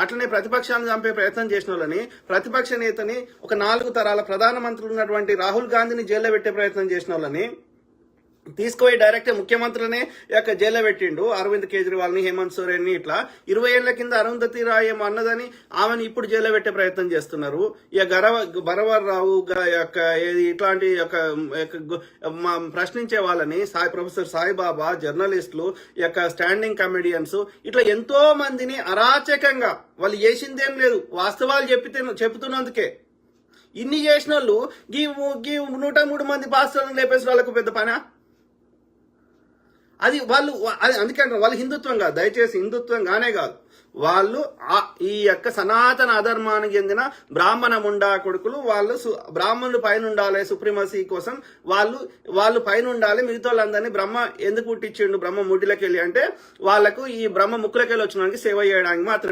అట్లనే ప్రతిపక్షాలను చంపే ప్రయత్నం చేసిన వాళ్ళని, ప్రతిపక్ష నేతని, ఒక 4 తరాల ప్రధానమంత్రులు ఉన్నటువంటి రాహుల్ గాంధీని జైల్లో పెట్టే ప్రయత్నం చేసిన వాళ్ళని తీసుకుపోయి డైరెక్ట్ ముఖ్యమంత్రులనే జైల్లో పెట్టిండు. అరవింద్ కేజ్రీవాల్ ని, హేమంత్ సోరెన్ ని, ఇట్లా 20 ఏళ్ల కింద అరుంధతి రాయ్ ఏమో అన్నదని ఆమెను ఇప్పుడు జైల్లో పెట్టే ప్రయత్నం చేస్తున్నారు. ఇక బరవర్ రావు ఇట్లాంటి ప్రశ్నించే వాళ్ళని, ప్రొఫెసర్ సాయిబాబా, జర్నలిస్టులు, స్టాండింగ్ కమెడియన్స్, ఇట్లా ఎంతో మందిని అరాచకంగా, వాళ్ళు చేసిందేం లేదు, వాస్తవాలు చెప్తున్నందుకే ఇన్ని చేసిన వాళ్ళు 103 మంది పాస్టర్లను లేపేసిన వాళ్ళకు పెద్ద పనా? అందుకంటే వాళ్ళు హిందుత్వం కాదు, దయచేసి హిందుత్వంగానే కాదు, వాళ్ళు ఈ సనాతన అధర్మానికి చెందిన బ్రాహ్మణ ముండా కొడుకులు. వాళ్ళు బ్రాహ్మణులు పైన ఉండాలి, సుప్రీమసీ కోసం వాళ్ళు పైన ఉండాలి, మిగతా వాళ్ళందరినీ బ్రహ్మ ఎందుకు పుట్టించిండు, బ్రహ్మ ముడ్డిలోకి వెళ్ళి అంటే వాళ్ళకు ఈ బ్రహ్మ ముక్కులకి వెళ్ళి వచ్చినానికి సేవ చేయడానికి మాత్రమే.